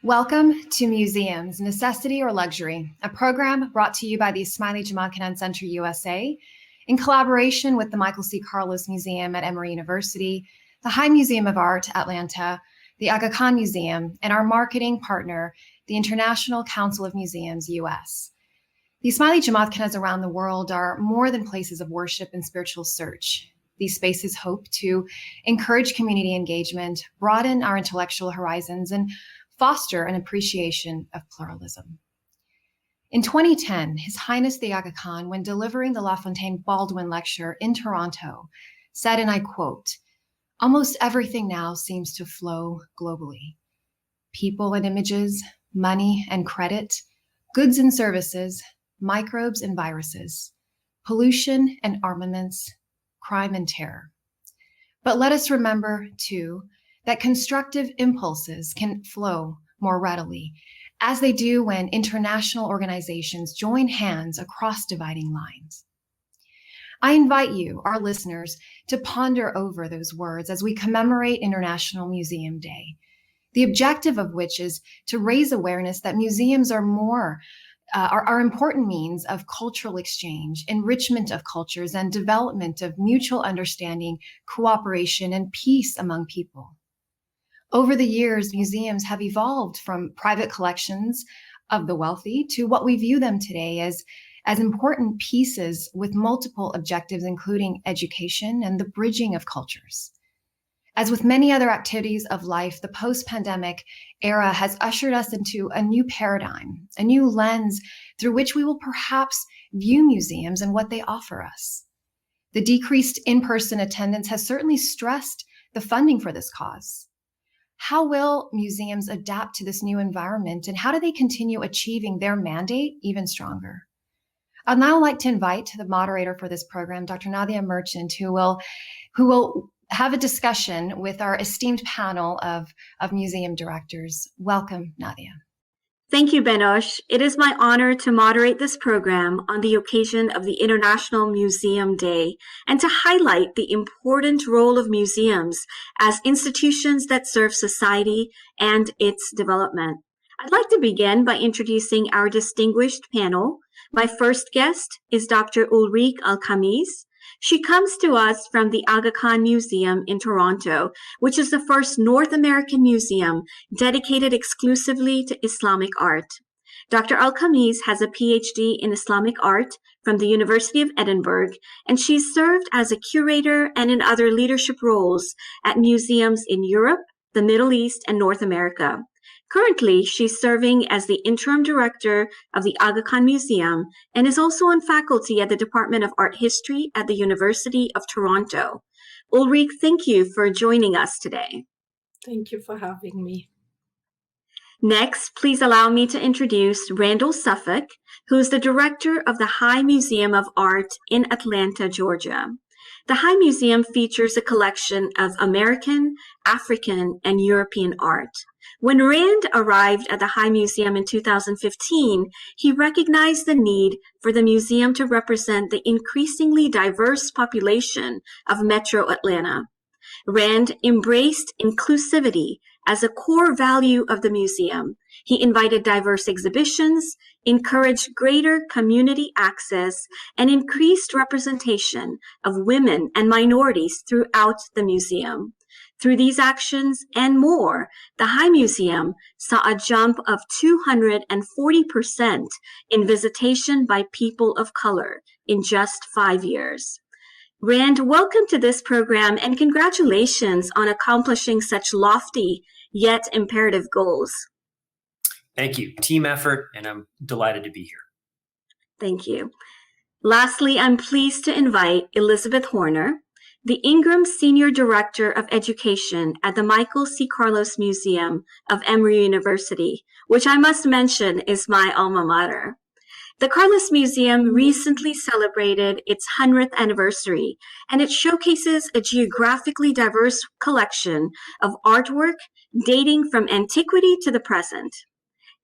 Welcome to Museums, Necessity or Luxury, a program brought to you by the Ismaili Jamatkhana Center USA in collaboration with the Michael C. Carlos Museum at Emory University, the High Museum of Art, Atlanta, the Aga Khan Museum, and our marketing partner, the International Council of Museums, US. The Ismaili Jamatkhanas around the world are more than places of worship and spiritual search. These spaces hope to encourage community engagement, broaden our intellectual horizons, and foster an appreciation of pluralism. In 2010, His Highness the Aga Khan, when delivering the La Fontaine Baldwin Lecture in Toronto, said, and I quote, "Almost everything now seems to flow globally. People and images, money and credit, goods and services, microbes and viruses, pollution and armaments, crime and terror. But let us remember, too, that constructive impulses can flow more readily, as they do when international organizations join hands across dividing lines." I invite you, our listeners, to ponder over those words as we commemorate International Museum Day, the objective of which is to raise awareness that museums are important means of cultural exchange, enrichment of cultures, and development of mutual understanding, cooperation, and peace among people. Over the years, museums have evolved from private collections of the wealthy to what we view them today as important pieces with multiple objectives, including education and the bridging of cultures. As with many other activities of life, the post-pandemic era has ushered us into a new paradigm, a new lens through which we will perhaps view museums and what they offer us. The decreased in-person attendance has certainly stressed the funding for this cause. How will museums adapt to this new environment, and how do they continue achieving their mandate even stronger? I'd now like to invite the moderator for this program, Dr. Nadia Merchant, who will have a discussion with our esteemed panel of museum directors. Welcome, Nadia. Thank you, Benosh. It is my honor to moderate this program on the occasion of the International Museum Day and to highlight the important role of museums as institutions that serve society and its development. I'd like to begin by introducing our distinguished panel. My first guest is Dr. Ulrich Alkamis. She comes to us from the Aga Khan Museum in Toronto, which is the first North American museum dedicated exclusively to Islamic art. Dr. Alkamis has a PhD in Islamic art from the University of Edinburgh, and she's served as a curator and in other leadership roles at museums in Europe, the Middle East, and North America. Currently, she's serving as the interim director of the Aga Khan Museum and is also on faculty at the Department of Art History at the University of Toronto. Ulrich, thank you for joining us today. Thank you for having me. Next, please allow me to introduce Randall Suffolk, who is the director of the High Museum of Art in Atlanta, Georgia. The High Museum features a collection of American, African, and European art. When Rand arrived at the High Museum in 2015, he recognized the need for the museum to represent the increasingly diverse population of Metro Atlanta. Rand embraced inclusivity as a core value of the museum. He invited diverse exhibitions, encouraged greater community access, and increased representation of women and minorities throughout the museum. Through these actions and more, the High Museum saw a jump of 240% in visitation by people of color in just 5 years. Rand, welcome to this program and congratulations on accomplishing such lofty yet imperative goals. Thank you. Team effort, and I'm delighted to be here. Thank you. Lastly, I'm pleased to invite Elizabeth Horner, the Ingram Senior Director of Education at the Michael C. Carlos Museum of Emory University, which I must mention is my alma mater. The Carlos Museum recently celebrated its 100th anniversary, and it showcases a geographically diverse collection of artwork dating from antiquity to the present.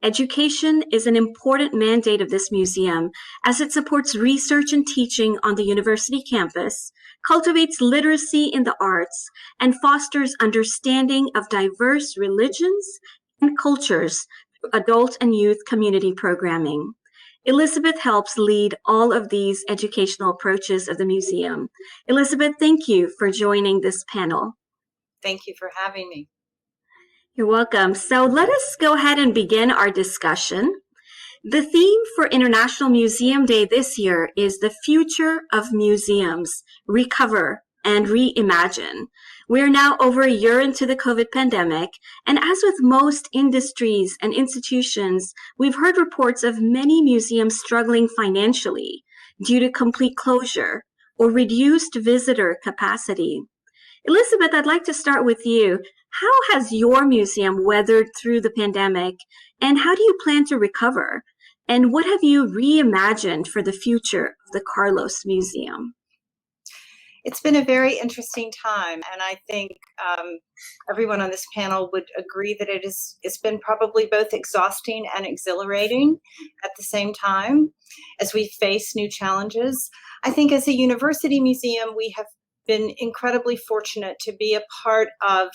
Education is an important mandate of this museum as it supports research and teaching on the university campus, cultivates literacy in the arts, and fosters understanding of diverse religions cultures through adult and youth community programming. Elizabeth helps lead all of these educational approaches of the museum. Elizabeth, thank you for joining this panel. Thank you for having me. You're welcome. So let us go ahead and begin our discussion. The theme for International Museum Day this year is the future of museums, recover and reimagine. We're now over a year into the COVID pandemic, and as with most industries and institutions, we've heard reports of many museums struggling financially due to complete closure or reduced visitor capacity. Elizabeth, I'd like to start with you. How has your museum weathered through the pandemic, and how do you plan to recover? And what have you reimagined for the future of the Carlos Museum? It's been a very interesting time, and I think everyone on this panel would agree that it's been probably both exhausting and exhilarating at the same time as we face new challenges. I think as a university museum, we have been incredibly fortunate to be a part of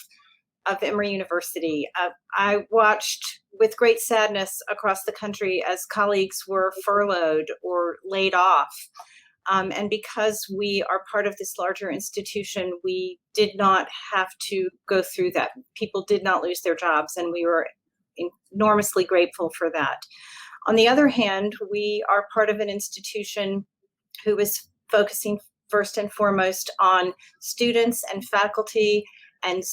Emory University. I watched with great sadness across the country as colleagues were furloughed or laid off. And because we are part of this larger institution, we did not have to go through that. People did not lose their jobs, and we were enormously grateful for that. On the other hand, we are part of an institution who is focusing first and foremost on students and faculty. And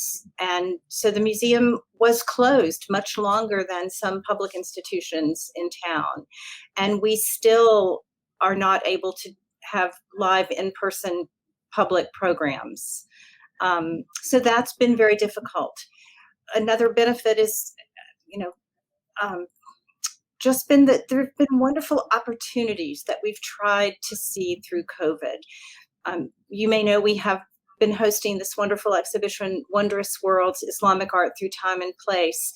so the museum was closed much longer than some public institutions in town. And we still are not able to have live in-person public programs. So that's been very difficult. Another benefit is, just been that there have been wonderful opportunities that we've tried to see through COVID. You may know we have been hosting this wonderful exhibition, Wondrous Worlds, Islamic Art Through Time and Place.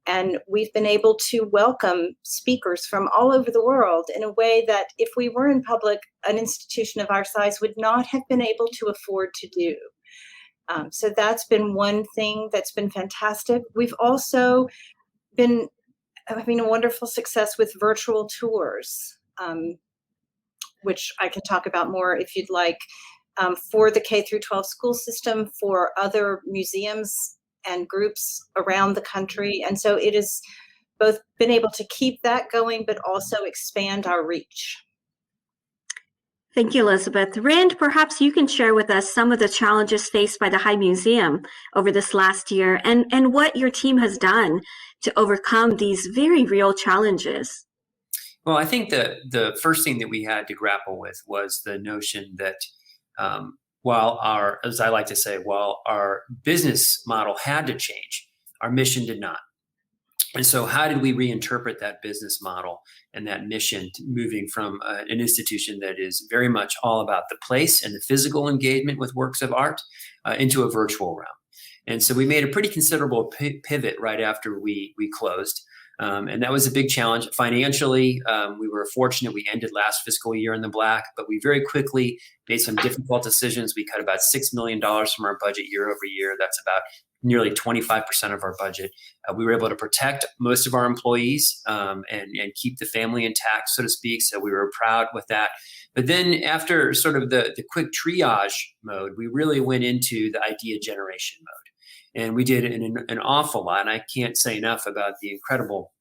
And we've been able to welcome speakers from all over the world in a way that if we were in public, an institution of our size would not have been able to afford to do. So that's been one thing that's been fantastic. We've also been having a wonderful success with virtual tours, which I can talk about more if you'd like, for the K through 12 school system, for other museums and groups around the country. And so it has both been able to keep that going, but also expand our reach. Thank you, Elizabeth. Rand, perhaps you can share with us some of the challenges faced by the High Museum over this last year and what your team has done to overcome these very real challenges. Well, I think the first thing that we had to grapple with was the notion that while as I like to say, while our business model had to change, our mission did not. And so how did we reinterpret that business model and that mission to moving from an institution that is very much all about the place and the physical engagement with works of art into a virtual realm? And so we made a pretty considerable pivot right after we closed. And that was a big challenge. Financially, we were fortunate. We ended last fiscal year in the black, but we very quickly made some difficult decisions. We cut about $6 million from our budget year over year. That's about nearly 25% of our budget. We were able to protect most of our employees and keep the family intact, so to speak. So we were proud with that. But then after sort of the quick triage mode, we really went into the idea generation mode. And we did an awful lot. And I can't say enough about the incredible,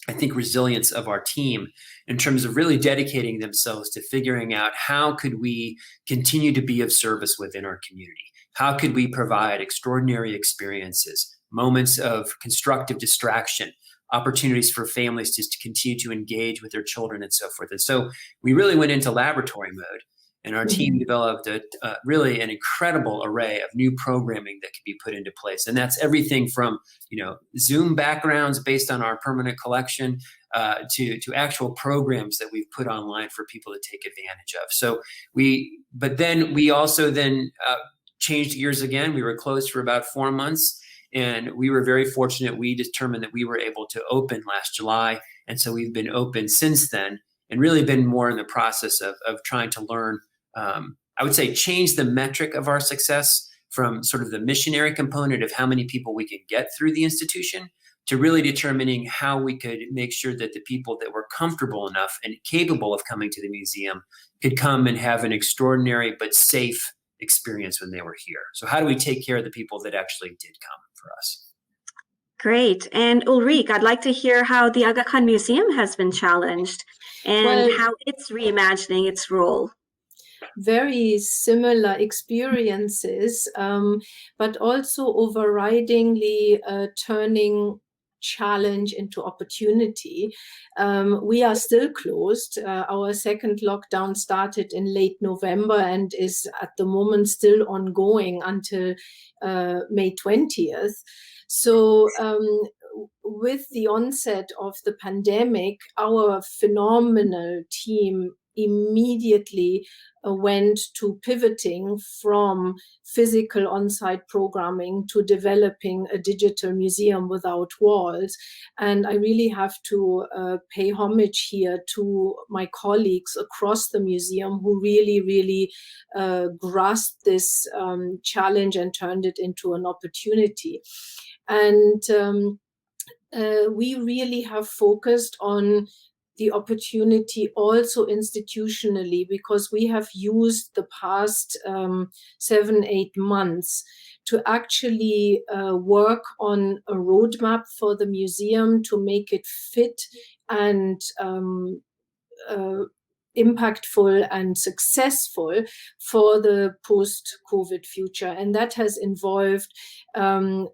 I think, resilience of our team in terms of really dedicating themselves to figuring out how could we continue to be of service within our community? How could we provide extraordinary experiences, moments of constructive distraction, opportunities for families to continue to engage with their children and so forth? And so we really went into laboratory mode. And our team developed really an incredible array of new programming that could be put into place. And that's everything from, Zoom backgrounds based on our permanent collection to actual programs that we've put online for people to take advantage of. But then we also changed gears again. We were closed for about 4 months. And we were very fortunate. We determined that we were able to open last July. And so we've been open since then and really been more in the process of trying to learn, I would say, change the metric of our success from sort of the missionary component of how many people we can get through the institution to really determining how we could make sure that the people that were comfortable enough and capable of coming to the museum could come and have an extraordinary but safe experience when they were here. So how do we take care of the people that actually did come for us? Great. And Ulrich, I'd like to hear how the Aga Khan Museum has been challenged and how it's reimagining its role. Very similar experiences, but also overridingly turning challenge into opportunity. We are still closed. Our second lockdown started in late November and is at the moment still ongoing until May 20th. So with the onset of the pandemic, our phenomenal team immediately went to pivoting from physical on-site programming to developing a digital museum without walls. And I really have to pay homage here to my colleagues across the museum who really grasped this challenge and turned it into an opportunity. And we really have focused on the opportunity also institutionally, because we have used the past 7-8 months to actually work on a roadmap for the museum to make it fit and impactful and successful for the post-COVID future. And that has involved an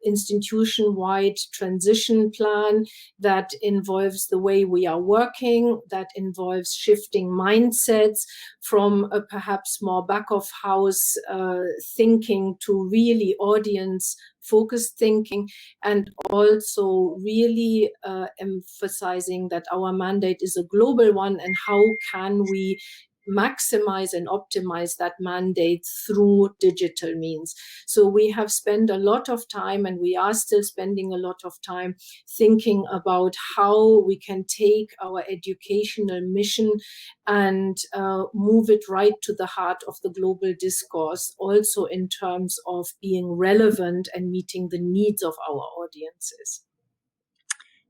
institution-wide transition plan that involves the way we are working, that involves shifting mindsets from a perhaps more back-of-house thinking to really audience-focused thinking, and also really emphasizing that our mandate is a global one, and how can we maximize and optimize that mandate through digital means. So we have spent a lot of time, and we are still spending a lot of time thinking about how we can take our educational mission and move it right to the heart of the global discourse, also in terms of being relevant and meeting the needs of our audiences.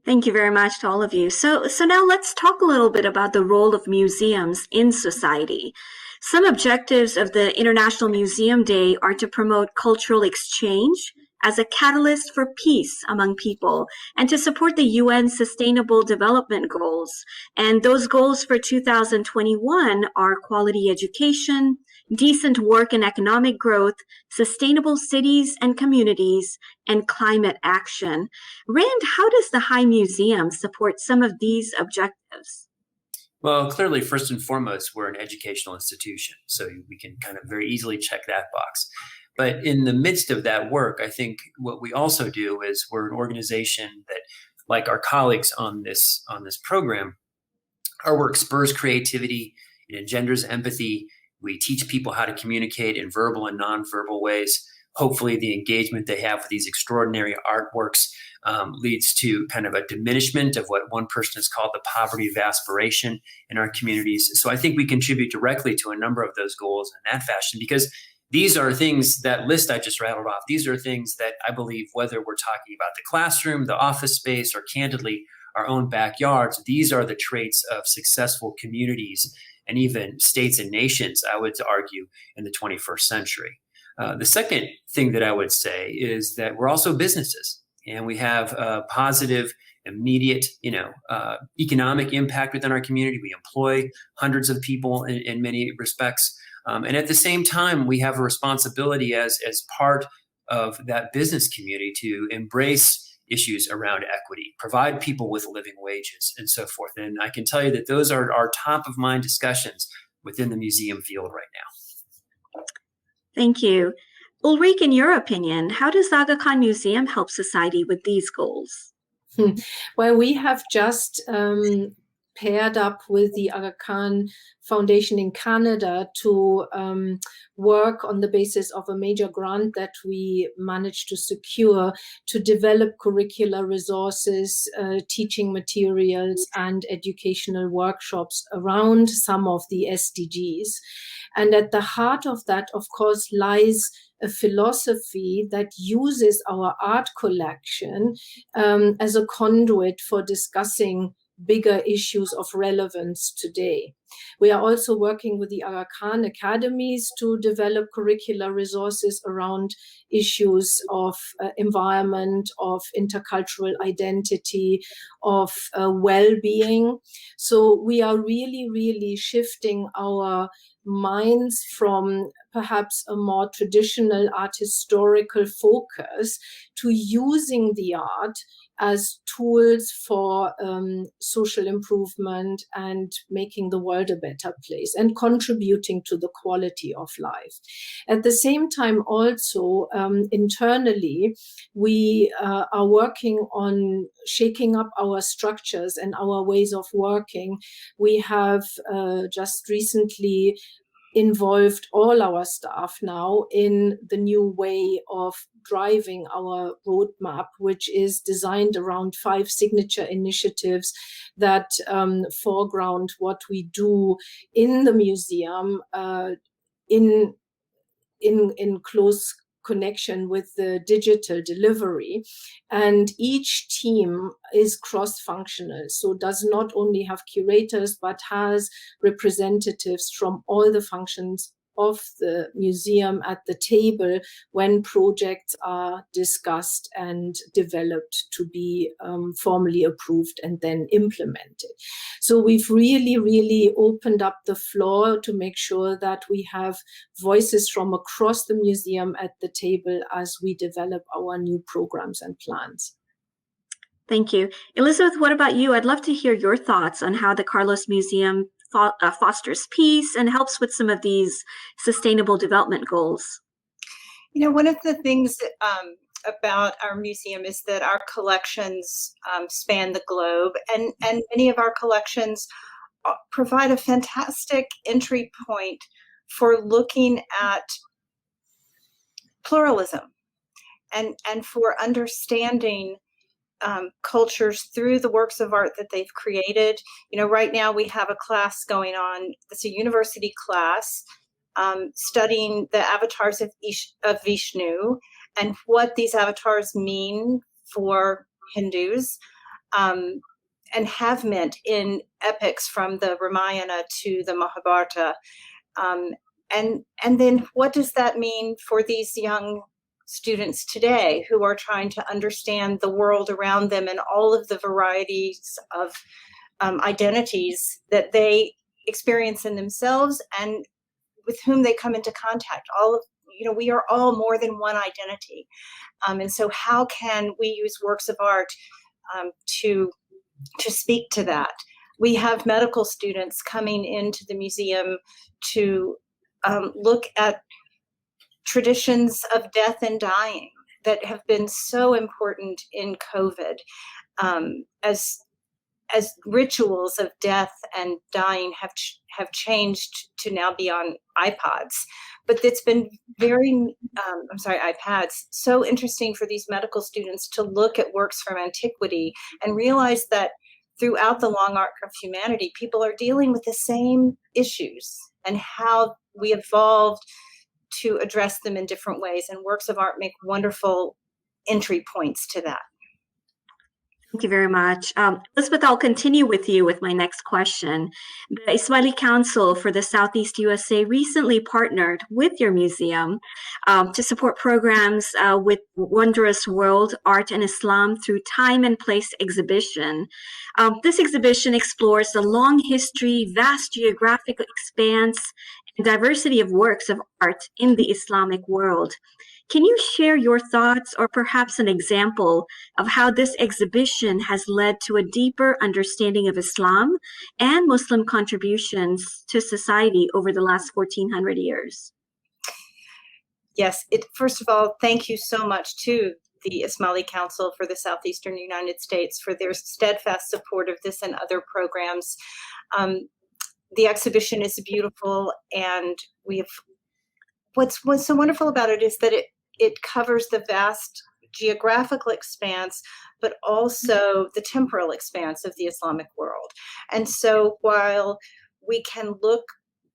Thank you very much to all of you. So now let's talk a little bit about the role of museums in society. Some objectives of the International Museum Day are to promote cultural exchange as a catalyst for peace among people and to support the UN Sustainable Development Goals. And those goals for 2021 are quality education, decent work and economic growth, sustainable cities and communities, and climate action. Rand, how does the High Museum support some of these objectives? Well, clearly, first and foremost, we're an educational institution, so we can kind of very easily check that box. But in the midst of that work, I think what we also do is we're an organization that, like our colleagues on this program, our work spurs creativity, it engenders empathy. We teach people how to communicate in verbal and nonverbal ways. Hopefully, the engagement they have with these extraordinary artworks leads to kind of a diminishment of what one person has called the poverty of aspiration in our communities. So I think we contribute directly to a number of those goals in that fashion, because these are things, that list I just rattled off, these are things that I believe, whether we're talking about the classroom, the office space, or candidly, our own backyards, these are the traits of successful communities and even states and nations, I would argue, in the 21st century. The second thing that I would say is that we're also businesses, and we have a positive, immediate, economic impact within our community. We employ hundreds of people in many respects. And at the same time, we have a responsibility as part of that business community to embrace issues around equity, provide people with living wages, and so forth. And I can tell you that those are our top of mind discussions within the museum field right now. Thank you. Ulrich, in your opinion, how does Aga Khan Museum help society with these goals? Well, we have just paired up with the Aga Khan Foundation in Canada to work on the basis of a major grant that we managed to secure to develop curricular resources, teaching materials, and educational workshops around some of the SDGs. And at the heart of that, of course, lies a philosophy that uses our art collection as a conduit for discussing bigger issues of relevance today. We are also working with the Aga Khan academies to develop curricular resources around issues of environment, of intercultural identity, of well-being. So we are really, really shifting our minds from perhaps a more traditional art historical focus to using the art as tools for social improvement and making the world a better place and contributing to the quality of life. At the same time, also internally, we are working on shaking up our structures and our ways of working. We have just recently involved all our staff now in the new way of driving our roadmap, which is designed around 5 signature initiatives that foreground what we do in the museum in close connection with the digital delivery. And each team is cross-functional, so does not only have curators, but has representatives from all the functions of the museum at the table when projects are discussed and developed to be formally approved and then implemented. So we've really, really opened up the floor to make sure that we have voices from across the museum at the table as we develop our new programs and plans. Thank you. Elizabeth, what about you? I'd love to hear your thoughts on how the Carlos Museum fosters peace and helps with some of these sustainable development goals. You know, one of the things about our museum is that our collections span the globe, and many of our collections provide a fantastic entry point for looking at pluralism and for understanding cultures through the works of art that they've created. You know, right now we have a class going on. It's a university class studying the avatars of Vishnu and what these avatars mean for Hindus and have meant in epics from the Ramayana to the Mahabharata. And then what does that mean for these young students today who are trying to understand the world around them and all of the varieties of identities that they experience in themselves and with whom they come into contact? We are all more than one identity. And so how can we use works of art to speak to that? We have medical students coming into the museum to look at traditions of death and dying that have been so important in COVID, as rituals of death and dying have changed to now be on iPods. But it's been iPads, so interesting for these medical students to look at works from antiquity and realize that throughout the long arc of humanity, people are dealing with the same issues and how we evolved to address them in different ways, and works of art make wonderful entry points to that. Thank you very much. Elizabeth, I'll continue with you with my next question. The Ismaili Council for the Southeast USA recently partnered with your museum to support programs with Wondrous World, Art and Islam through Time and Place exhibition. This exhibition explores the long history, vast geographic expanse, and diversity of works of art in the Islamic world. Can you share your thoughts or perhaps an example of how this exhibition has led to a deeper understanding of Islam and Muslim contributions to society over the last 1400 years? Yes, first of all, thank you so much to the Ismaili Council for the Southeastern United States for their steadfast support of this and other programs. The exhibition is beautiful, and we have, what's so wonderful about it is that it covers the vast geographical expanse, but also the temporal expanse of the Islamic world. And so while we can look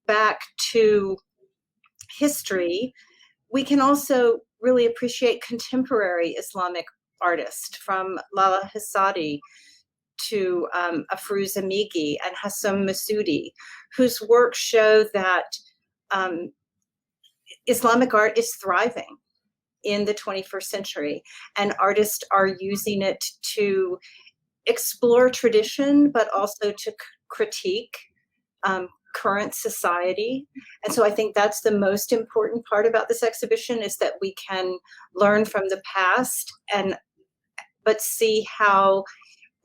back to history, we can also really appreciate contemporary Islamic artists, from Lala Hassadi to Afrouz Amigi and Hassam Massoudi, whose work show that Islamic art is thriving in the 21st century, and artists are using it to explore tradition, but also to critique current society. And so I think that's the most important part about this exhibition, is that we can learn from the past but see how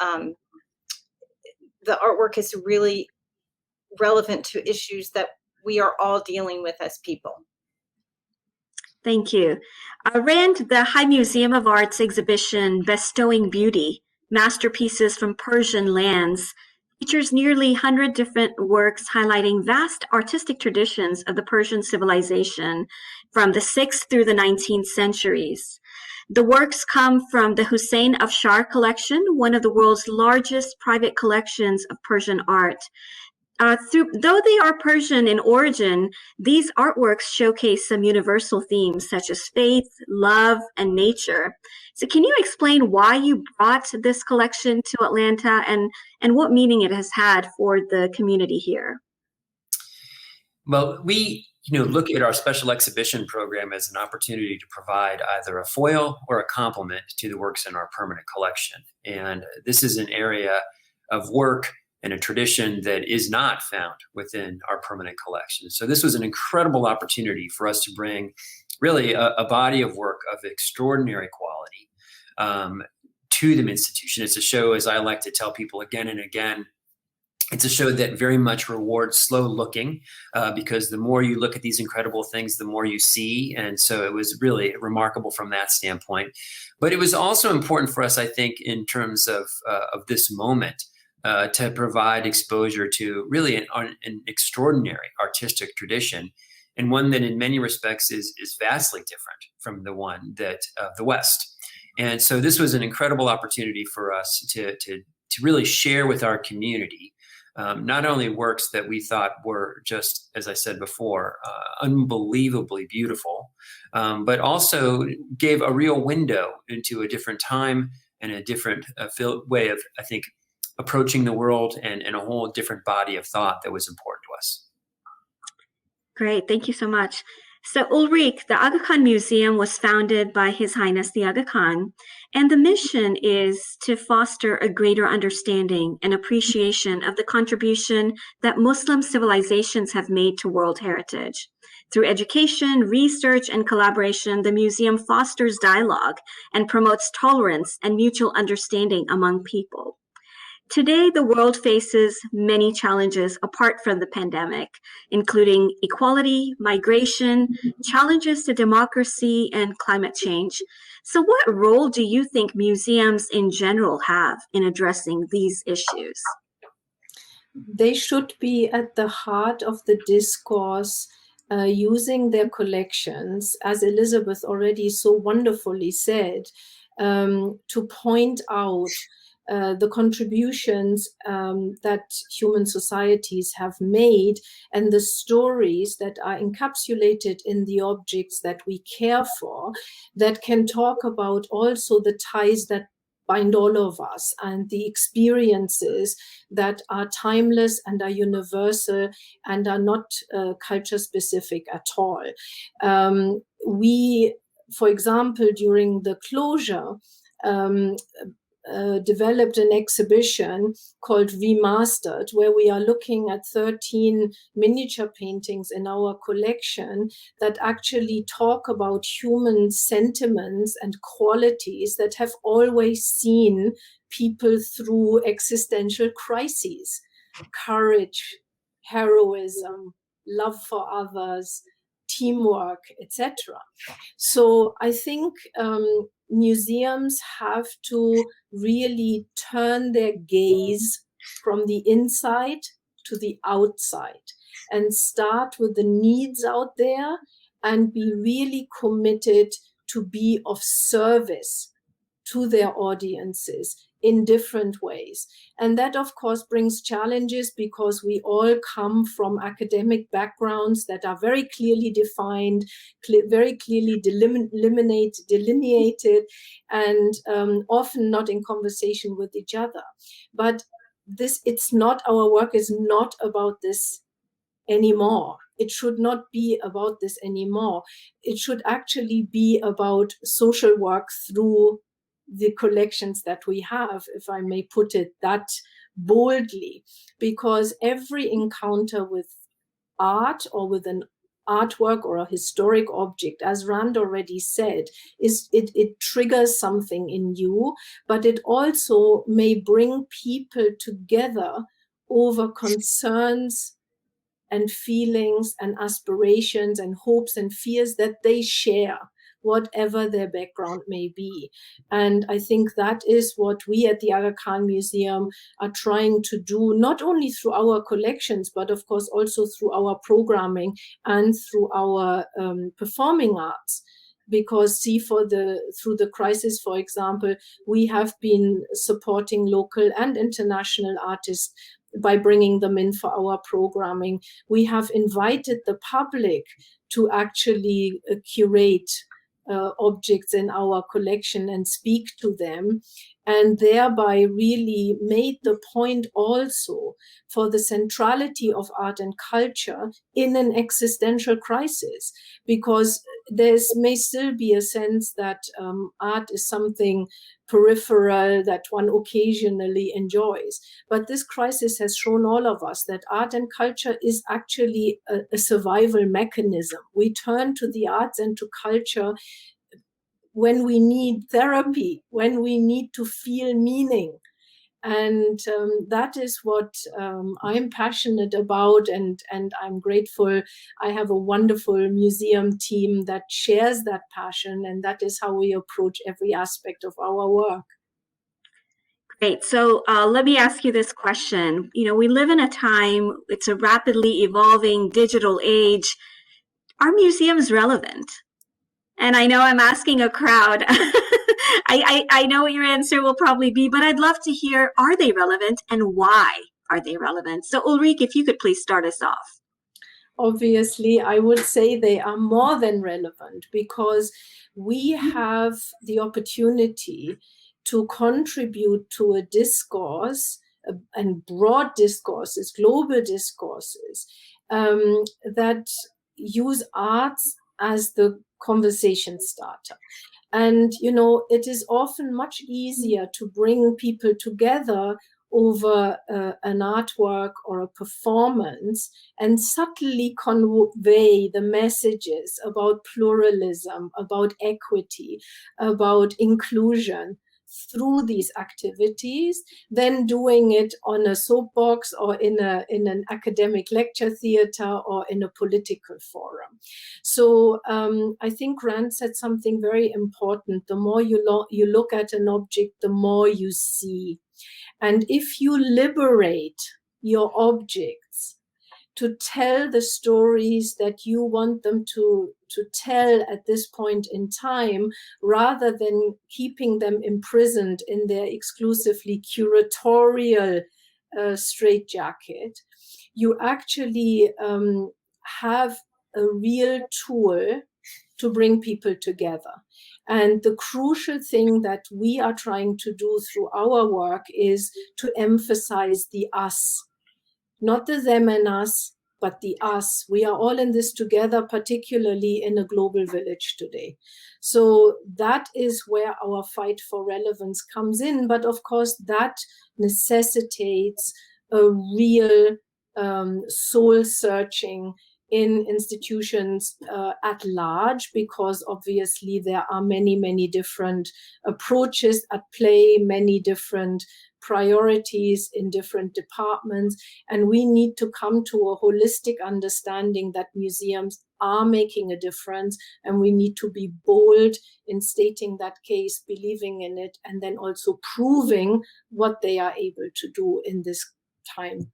the artwork is really relevant to issues that we are all dealing with as people. Thank you. Rand, the High Museum of Art's exhibition, Bestowing Beauty, Masterpieces from Persian Lands, features nearly 100 different works highlighting vast artistic traditions of the Persian civilization from the 6th through the 19th centuries. The works come from the Hussein Afshar collection, one of the world's largest private collections of Persian art. Though they are Persian in origin, these artworks showcase some universal themes such as faith, love, and nature. So can you explain why you brought this collection to Atlanta and what meaning it has had for the community here? Well, we look at our special exhibition program as an opportunity to provide either a foil or a complement to the works in our permanent collection. And this is an area of work and a tradition that is not found within our permanent collection. So this was an incredible opportunity for us to bring really a body of work of extraordinary quality to the institution. It's a show, as I like to tell people again and again, it's a show that very much rewards slow looking, because the more you look at these incredible things, the more you see. And so it was really remarkable from that standpoint. But it was also important for us, I think, in terms of this moment, to provide exposure to really an extraordinary artistic tradition, and one that in many respects is vastly different from the one that of the West. And so this was an incredible opportunity for us to really share with our community not only works that we thought were just, as I said before, unbelievably beautiful, but also gave a real window into a different time and a different way of, I think, approaching the world and a whole different body of thought that was important to us. Great, thank you so much. So Ulrich, the Aga Khan Museum was founded by His Highness the Aga Khan, and the mission is to foster a greater understanding and appreciation of the contribution that Muslim civilizations have made to world heritage. Through education, research, and collaboration, the museum fosters dialogue and promotes tolerance and mutual understanding among people. Today, the world faces many challenges apart from the pandemic, including equality, migration, challenges to democracy, and climate change. So what role do you think museums in general have in addressing these issues? They should be at the heart of the discourse, using their collections, as Elizabeth already so wonderfully said, to point out the contributions that human societies have made and the stories that are encapsulated in the objects that we care for, that can talk about also the ties that bind all of us and the experiences that are timeless and are universal and are not culture specific at all. We, for example, during the closure, developed an exhibition called Remastered, where we are looking at 13 miniature paintings in our collection that actually talk about human sentiments and qualities that have always seen people through existential crises: courage, heroism, love for others, teamwork, etc. So I think museums have to really turn their gaze from the inside to the outside and start with the needs out there and be really committed to be of service to their audiences in different ways. And that, of course, brings challenges because we all come from academic backgrounds that are very clearly defined, very clearly delineated, and often not in conversation with each other. But our work is not about this anymore. It should not be about this anymore. It should actually be about social work through the collections that we have, if I may put it that boldly, because every encounter with art or with an artwork or a historic object, as Rand already said, it triggers something in you, but it also may bring people together over concerns and feelings and aspirations and hopes and fears that they share, whatever their background may be. And I think that is what we at the Aga Khan Museum are trying to do, not only through our collections, but of course also through our programming and through our performing arts. Because through the crisis, for example, we have been supporting local and international artists by bringing them in for our programming. We have invited the public to actually curate objects in our collection and speak to them, and thereby really made the point also for the centrality of art and culture in an existential crisis, because there may still be a sense that art is something peripheral that one occasionally enjoys. But this crisis has shown all of us that art and culture is actually a survival mechanism. We turn to the arts and to culture when we need therapy, when we need to feel meaning. And that is what I'm passionate about, and I'm grateful. I have a wonderful museum team that shares that passion, and that is how we approach every aspect of our work. Great. So let me ask you this question. You know, we live in a time, it's a rapidly evolving digital age. Are museums relevant? And I know I'm asking a crowd. I know what your answer will probably be, but I'd love to hear, are they relevant and why are they relevant? So Ulrich, if you could please start us off. Obviously, I would say they are more than relevant because we have the opportunity to contribute to a discourse and broad discourses, global discourses that use arts as the conversation starter. And, you know, it is often much easier to bring people together over an artwork or a performance and subtly convey the messages about pluralism, about equity, about inclusion through these activities, than doing it on a soapbox or in an academic lecture theater or in a political forum. So I think Rand said something very important. The more you look at an object, the more you see. And if you liberate your objects to tell the stories that you want them to tell at this point in time, rather than keeping them imprisoned in their exclusively curatorial straitjacket, you actually have a real tool to bring people together. And the crucial thing that we are trying to do through our work is to emphasize the us. Not the them and us, but the us. We are all in this together, particularly in a global village today. So that is where our fight for relevance comes in. But of course, that necessitates a real soul-searching in institutions at large, because obviously there are many, many different approaches at play, many different priorities in different departments, and we need to come to a holistic understanding that museums are making a difference, and we need to be bold in stating that case, believing in it, and then also proving what they are able to do in this time.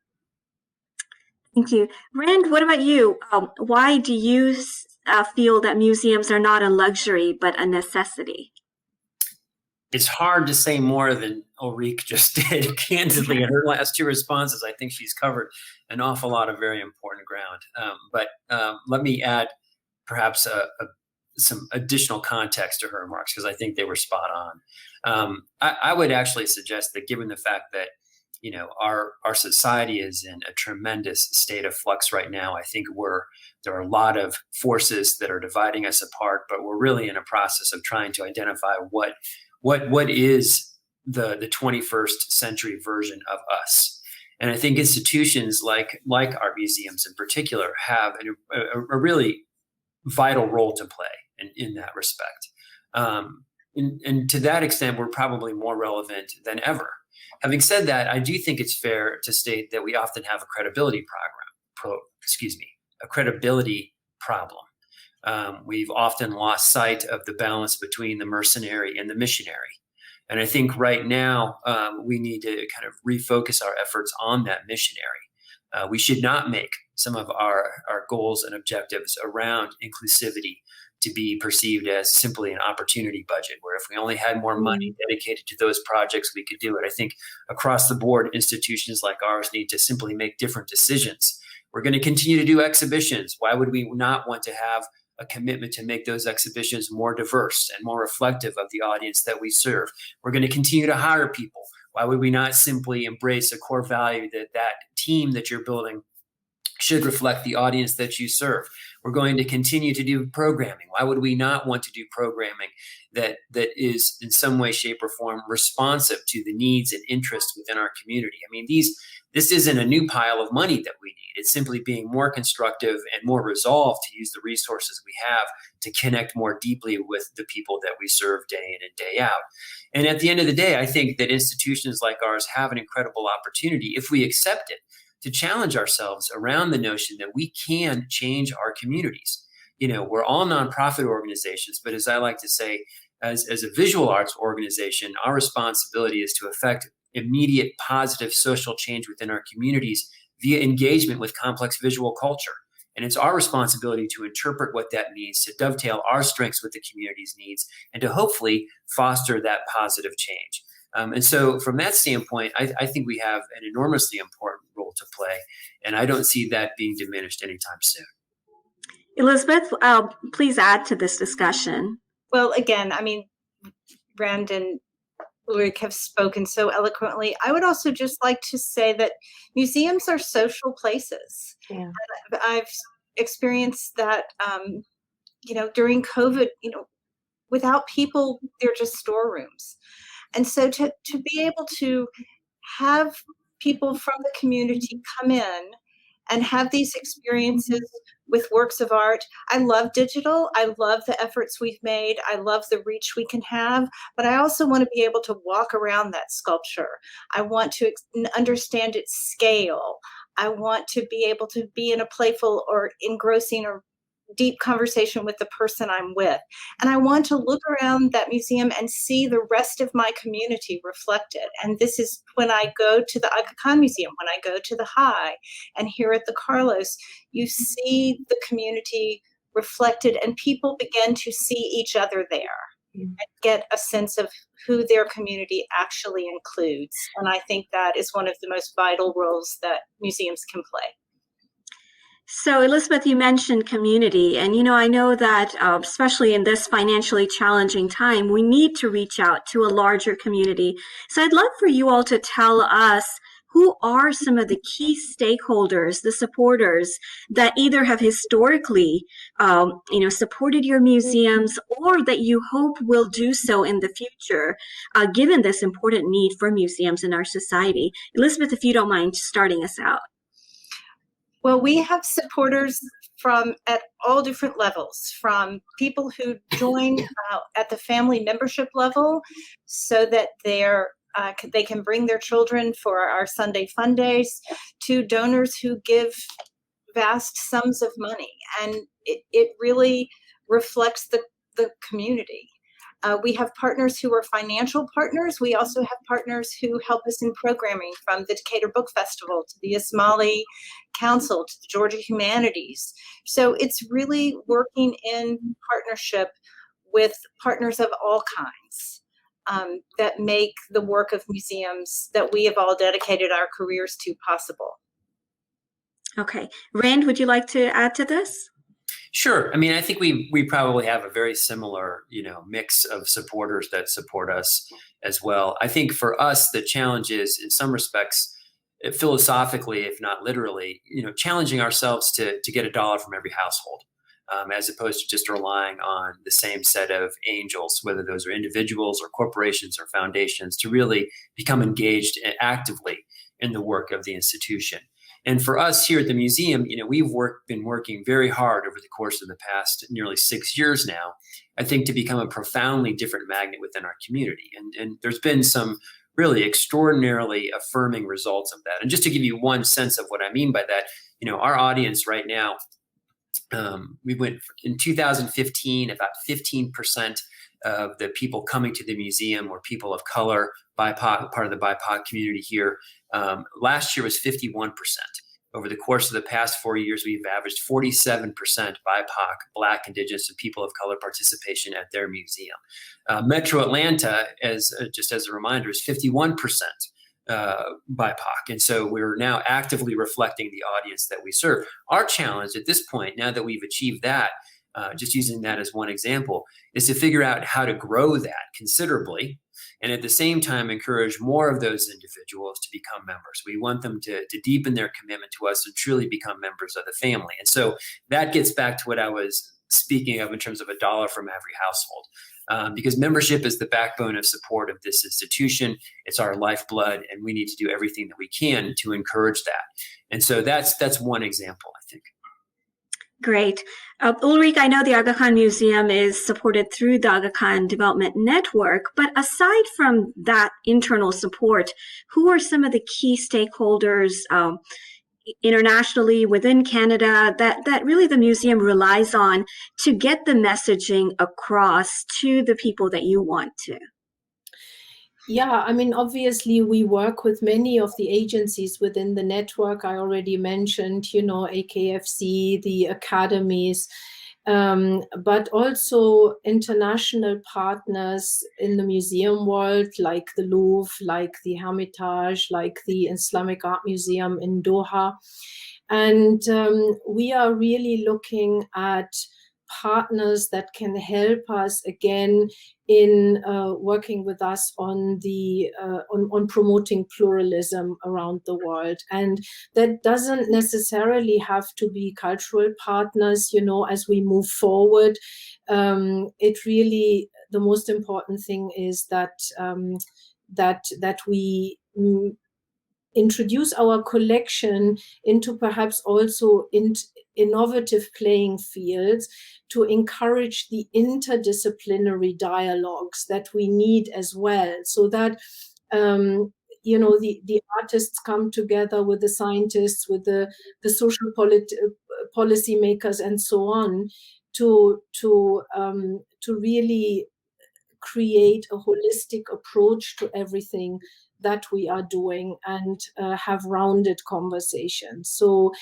Thank you. Rand, what about you? Why do you feel that museums are not a luxury, but a necessity? It's hard to say more than Ulrich just did. Candidly, in her last two responses, I think she's covered an awful lot of very important ground. But let me add perhaps some additional context to her remarks, because I think they were spot on. I would actually suggest that, given the fact that our society is in a tremendous state of flux right now, I think there are a lot of forces that are dividing us apart, but we're really in a process of trying to identify what is the 21st century version of us. And I think institutions like our museums in particular have a really vital role to play in that respect. And to that extent, we're probably more relevant than ever. Having said that, I do think it's fair to state that we often have a credibility problem. We've often lost sight of the balance between the mercenary and the missionary. And I think right now we need to kind of refocus our efforts on that missionary. We should not make some of our goals and objectives around inclusivity to be perceived as simply an opportunity budget, where if we only had more money dedicated to those projects, we could do it. I think across the board, institutions like ours need to simply make different decisions. We're going to continue to do exhibitions. Why would we not want to have a commitment to make those exhibitions more diverse and more reflective of the audience that we serve? We're going to continue to hire people. Why would we not simply embrace a core value that team that you're building should reflect the audience that you serve? We're going to continue to do programming. Why would we not want to do programming that is in some way, shape, or form responsive to the needs and interests within our community? I mean, this isn't a new pile of money that we need. It's simply being more constructive and more resolved to use the resources we have to connect more deeply with the people that we serve day in and day out. And at the end of the day, I think that institutions like ours have an incredible opportunity, if we accept it, to challenge ourselves around the notion that we can change our communities. We're all nonprofit organizations, but as I like to say, as a visual arts organization, our responsibility is to affect immediate positive social change within our communities via engagement with complex visual culture. And it's our responsibility to interpret what that means, to dovetail our strengths with the community's needs, and to hopefully foster that positive change. And so from that standpoint, I think we have an enormously important role to play, and I don't see that being diminished anytime soon. Elizabeth, please add to this discussion. Well, again, I mean, Rand and Ulrich have spoken so eloquently. I would also just like to say that museums are social places. Yeah. I've experienced that, during COVID, without people, they're just storerooms. And so to be able to have people from the community come in and have these experiences with works of art. I love digital. I love the efforts we've made. I love the reach we can have, but I also want to be able to walk around that sculpture. I want to understand its scale. I want to be able to be in a playful or engrossing or deep conversation with the person I'm with. And I want to look around that museum and see the rest of my community reflected. And this is when I go to the Aga Khan Museum, when I go to the High, and here at the Carlos, you see the community reflected and people begin to see each other there and get a sense of who their community actually includes. And I think that is one of the most vital roles that museums can play. So, Elizabeth, you mentioned community, and I know that especially in this financially challenging time, we need to reach out to a larger community. So I'd love for you all to tell us who are some of the key stakeholders, the supporters that either have historically, supported your museums or that you hope will do so in the future, given this important need for museums in our society. Elizabeth, if you don't mind starting us out. Well, we have supporters from at all different levels, from people who join at the family membership level so that they can bring their children for our Sunday fun days, to donors who give vast sums of money. And it really reflects the community. We have partners who are financial partners. We also have partners who help us in programming, from the Decatur Book Festival to the Ismaili Council to the Georgia Humanities. So it's really working in partnership with partners of all kinds that make the work of museums that we have all dedicated our careers to possible. Okay. Rand, would you like to add to this? Sure. I mean, I think we probably have a very similar, mix of supporters that support us as well. I think for us, the challenge is, in some respects, philosophically, if not literally, challenging ourselves to get $1 from every household, as opposed to just relying on the same set of angels, whether those are individuals or corporations or foundations, to really become engaged actively in the work of the institution. And for us here at the museum, we've been working very hard over the course of the past nearly 6 years now, I think, to become a profoundly different magnet within our community. And there's been some really extraordinarily affirming results of that. And just to give you one sense of what I mean by that, our audience right now, we went in 2015, about 15% of the people coming to the museum were people of color, BIPOC, part of the BIPOC community here. Last year was 51%. Over the course of the past 4 years, we've averaged 47% BIPOC, Black, Indigenous, and people of color participation at their museum. Metro Atlanta, just as a reminder, is 51% BIPOC. And so we're now actively reflecting the audience that we serve. Our challenge at this point, now that we've achieved that, just using that as one example, is to figure out how to grow that considerably, and at the same time encourage more of those individuals to become members. We want them to deepen their commitment to us and truly become members of the family. And so that gets back to what I was speaking of in terms of $1 from every household, because membership is the backbone of support of this institution. It's our lifeblood, and we need to do everything that we can to encourage that. And so that's one example, I think. Great. Ulrich, I know the Aga Khan Museum is supported through the Aga Khan Development Network, but aside from that internal support, who are some of the key stakeholders internationally within Canada that really the museum relies on to get the messaging across to the people that you want to? Yeah, I mean, obviously, we work with many of the agencies within the network. I already mentioned, AKFC, the academies, but also international partners in the museum world, like the Louvre, like the Hermitage, like the Islamic Art Museum in Doha. And we are really looking at partners that can help us again in working with us on on promoting pluralism around the world. And that doesn't necessarily have to be cultural partners, as we move forward. It really, the most important thing is that we introduce our collection into perhaps also innovative playing fields to encourage the interdisciplinary dialogues that we need as well, so that the artists come together with the scientists, with the social policy makers, and so on, to really create a holistic approach to everything that we are doing and have rounded conversations. So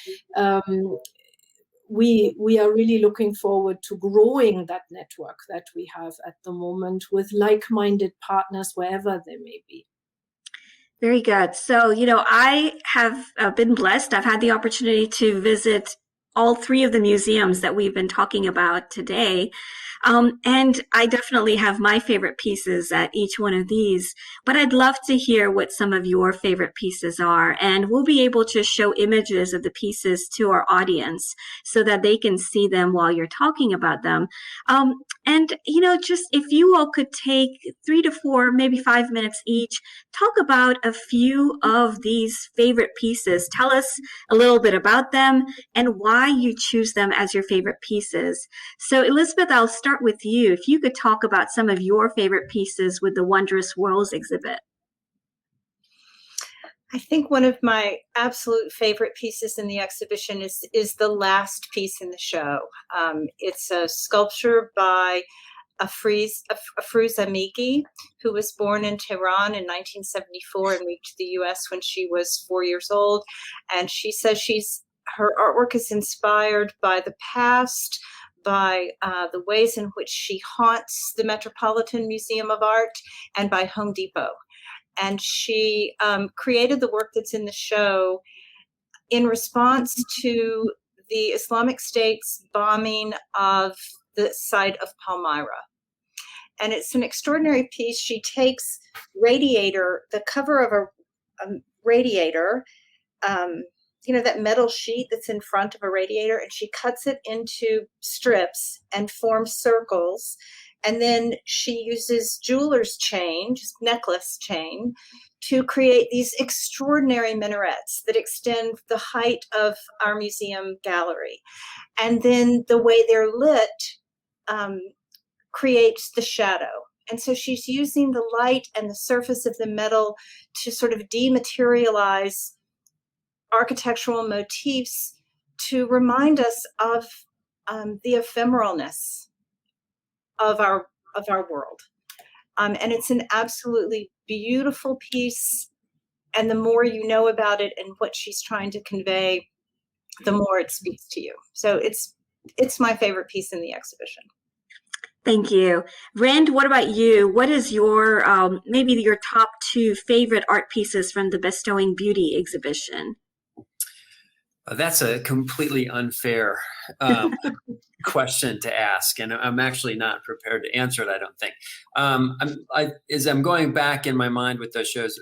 we are really looking forward to growing that network that we have at the moment with like-minded partners wherever they may be. Very good. So, I have been blessed. I've had the opportunity to visit all three of the museums that we've been talking about today. And I definitely have my favorite pieces at each one of these, but I'd love to hear what some of your favorite pieces are. And we'll be able to show images of the pieces to our audience so that they can see them while you're talking about them. And, just if you all could take 3 to 4, maybe 5 minutes each, talk about a few of these favorite pieces. Tell us a little bit about them and why why you choose them as your favorite pieces. So Elizabeth, I'll start with you. If you could talk about some of your favorite pieces with the Wondrous Worlds exhibit. I think one of my absolute favorite pieces in the exhibition is the last piece in the show. It's a sculpture by Afrouz Amigi, who was born in Tehran in 1974 and moved to the US when she was 4 years old. And she says her artwork is inspired by the past, by the ways in which she haunts the Metropolitan Museum of Art, and by Home Depot. And she created the work that's in the show in response to the Islamic State's bombing of the site of Palmyra. And it's an extraordinary piece. She takes the cover of a radiator, that metal sheet that's in front of a radiator, and she cuts it into strips and forms circles. And then she uses jeweler's chain, just necklace chain, to create these extraordinary minarets that extend the height of our museum gallery. And then the way they're lit creates the shadow. And so she's using the light and the surface of the metal to sort of dematerialize architectural motifs to remind us of the ephemeralness of our world. And it's an absolutely beautiful piece. And the more you know about it and what she's trying to convey, the more it speaks to you. So it's my favorite piece in the exhibition. Thank you. Rand, what about you? What is your, maybe your top 2 favorite art pieces from the Bestowing Beauty exhibition? That's a completely unfair question to ask, and I'm actually not prepared to answer it, I don't think. As I'm going back in my mind with those shows,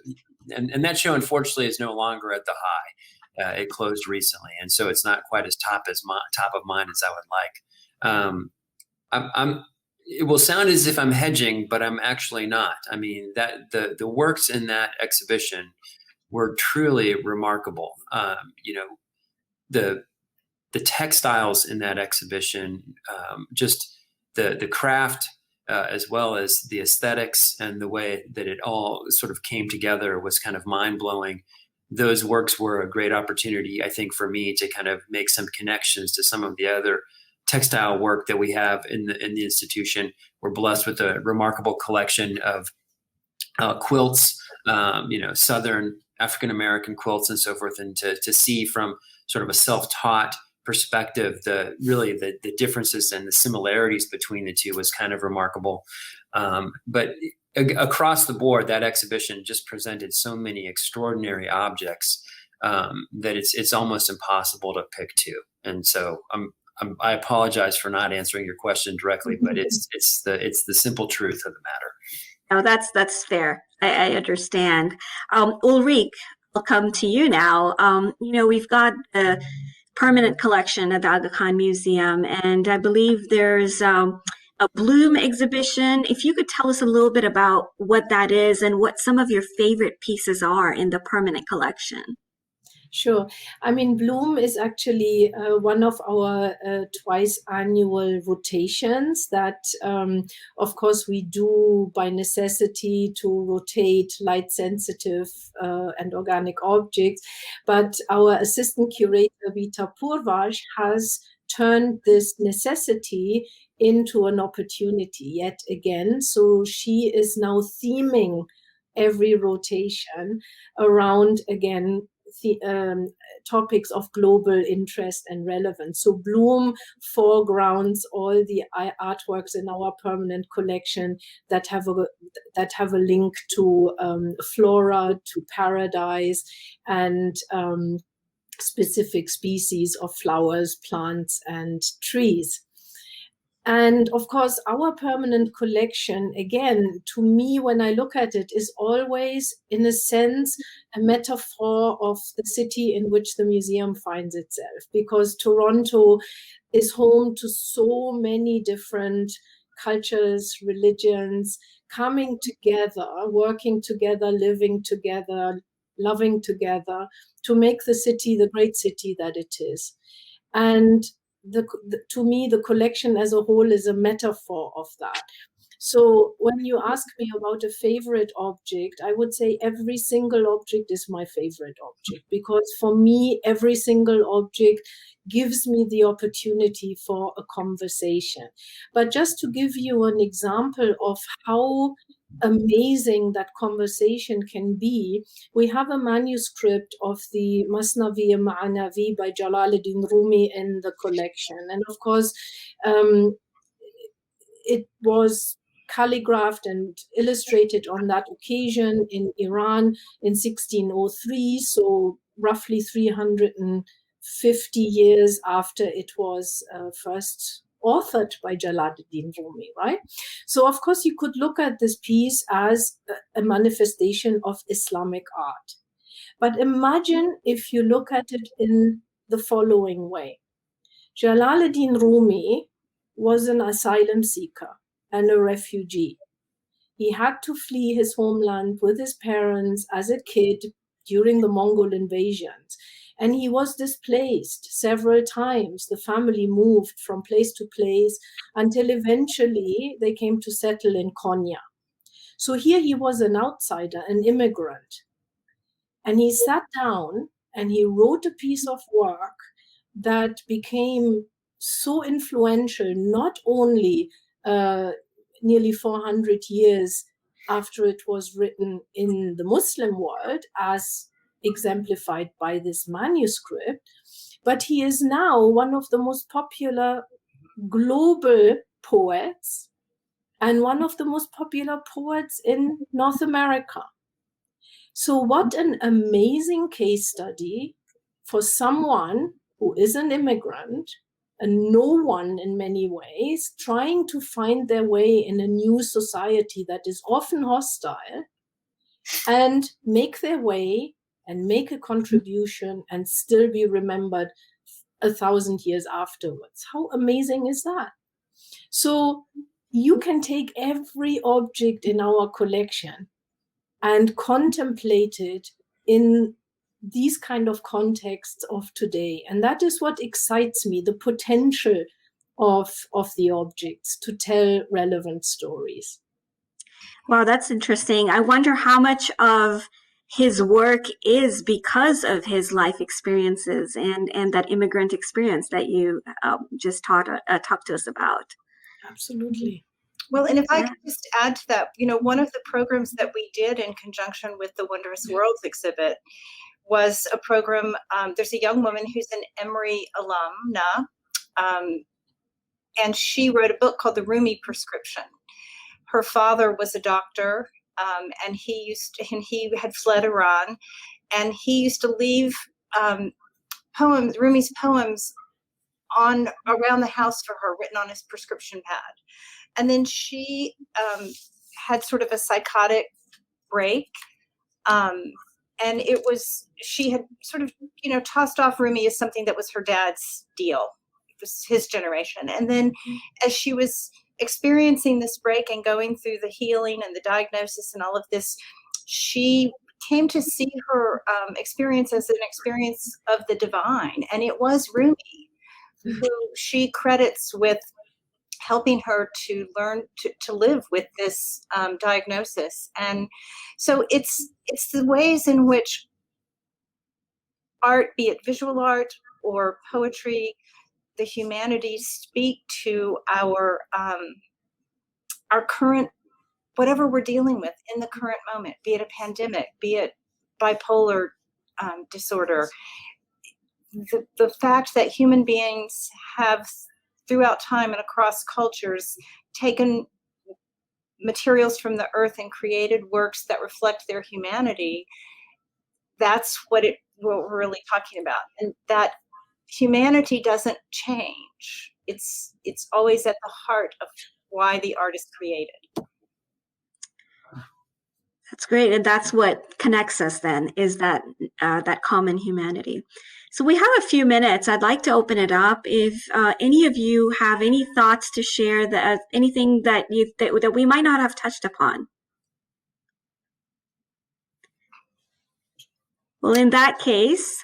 and that show unfortunately is no longer at the High. It closed recently, and so it's not quite as top of mind as I would like. It will sound as if I'm hedging, but I'm actually not. I mean, that the works in that exhibition were truly remarkable. The textiles in that exhibition, just the craft, as well as the aesthetics and the way that it all sort of came together was kind of mind-blowing. Those works were a great opportunity, I think, for me to kind of make some connections to some of the other textile work that we have in the institution. We're blessed with a remarkable collection of quilts, Southern African American quilts and so forth, and to see from sort of a self-taught perspective the differences and the similarities between the two was kind of remarkable. But across the board, that exhibition just presented so many extraordinary objects that it's almost impossible to pick 2. And so I apologize for not answering your question directly, but it's the simple truth of the matter. Oh, that's fair. I understand. Ulrich, I'll come to you now. We've got a permanent collection at the Aga Khan Museum, and I believe there's a Bloom exhibition. If you could tell us a little bit about what that is and what some of your favorite pieces are in the permanent collection. Sure. I mean, Bloom is actually one of our twice annual rotations that, of course, we do by necessity to rotate light sensitive and organic objects. But our assistant curator, Vita Purvaj, has turned this necessity into an opportunity yet again. So she is now theming every rotation around, again, topics of global interest and relevance. So Bloom foregrounds all the artworks in our permanent collection that have a link to flora, to paradise, and specific species of flowers, plants, and trees. And of course, our permanent collection, again, to me, when I look at it, is always, in a sense, a metaphor of the city in which the museum finds itself. Because Toronto is home to so many different cultures, religions, coming together, working together, living together, loving together, to make the city the great city that it is. And to me, the collection as a whole is a metaphor of that. So when you ask me about a favorite object, I would say every single object is my favorite object, because for me, every single object gives me the opportunity for a conversation. But just to give you an example of how amazing that conversation can be, we have a manuscript of the Masnavi Ma'anavi by Jalaluddin Rumi in the collection. And of course, it was calligraphed and illustrated on that occasion in Iran in 1603, so roughly 350 years after it was first authored by Jalaluddin Rumi, right? So of course you could look at this piece as a manifestation of Islamic art. But imagine if you look at it in the following way. Jalaluddin Rumi was an asylum seeker and a refugee. He had to flee his homeland with his parents as a kid during the Mongol invasions. And he was displaced several times. The family moved from place to place until eventually they came to settle in Konya. So here he was an outsider, an immigrant. And he sat down and he wrote a piece of work that became so influential, not only nearly 400 years after it was written in the Muslim world, as exemplified by this manuscript, but he is now one of the most popular global poets and one of the most popular poets in North America. So what an amazing case study for someone who is an immigrant, and no one in many ways, trying to find their way in a new society that is often hostile, and make their way and make a contribution and still be remembered 1,000 years afterwards. How amazing is that? So you can take every object in our collection and contemplate it in these kind of contexts of today. And that is what excites me, the potential of the objects to tell relevant stories. Wow, that's interesting. I wonder how much of his work is because of his life experiences and that immigrant experience that you just talked to us about. Absolutely. Well, and if I could just add to that, one of the programs that we did in conjunction with the Wondrous Worlds exhibit was a program. There's a young woman who's an Emory alumna, and she wrote a book called The Rumi Prescription. Her father was a doctor, and he had fled Iran, and he used to leave Rumi's poems around the house for her, written on his prescription pad. And then she had sort of a psychotic break. And she had sort of, tossed off Rumi as something that was her dad's deal. It was his generation. And then as she was experiencing this break and going through the healing and the diagnosis and all of this, she came to see her experience as an experience of the divine. And it was Rumi who she credits with helping her to learn to live with this diagnosis. And so it's the ways in which art, be it visual art or poetry, the humanities, speak to our current, whatever we're dealing with in the current moment, be it a pandemic, be it bipolar disorder. The fact that human beings have, throughout time and across cultures, taken materials from the earth and created works that reflect their humanity, that's what we're really talking about. And that humanity doesn't change. It's always at the heart of why the art is created. That's great. And that's what connects us then, is that common humanity. So we have a few minutes. I'd like to open it up. If any of you have any thoughts to share, anything that we might not have touched upon. Well, in that case,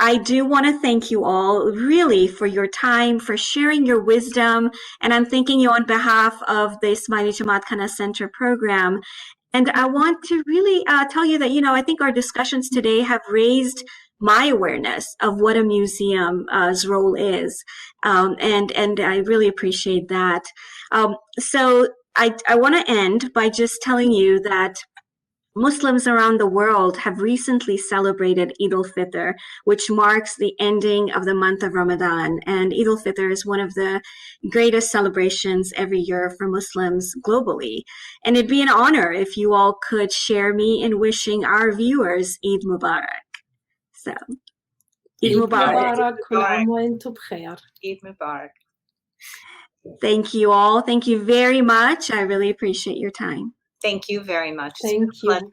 I do want to thank you all really for your time, for sharing your wisdom. And I'm thanking you on behalf of the Ismaili Jamatkhana Center program. And I want to really tell you that, I think our discussions today have raised my awareness of what a museum's role is. And I really appreciate that. So I want to end by just telling you that Muslims around the world have recently celebrated Eid al-Fitr, which marks the ending of the month of Ramadan. And Eid al-Fitr is one of the greatest celebrations every year for Muslims globally. And it'd be an honor if you all could share me in wishing our viewers Eid Mubarak. So, Eid Mubarak. Eid Mubarak. Thank you all. Thank you very much. I really appreciate your time. Thank you very much. Thank you.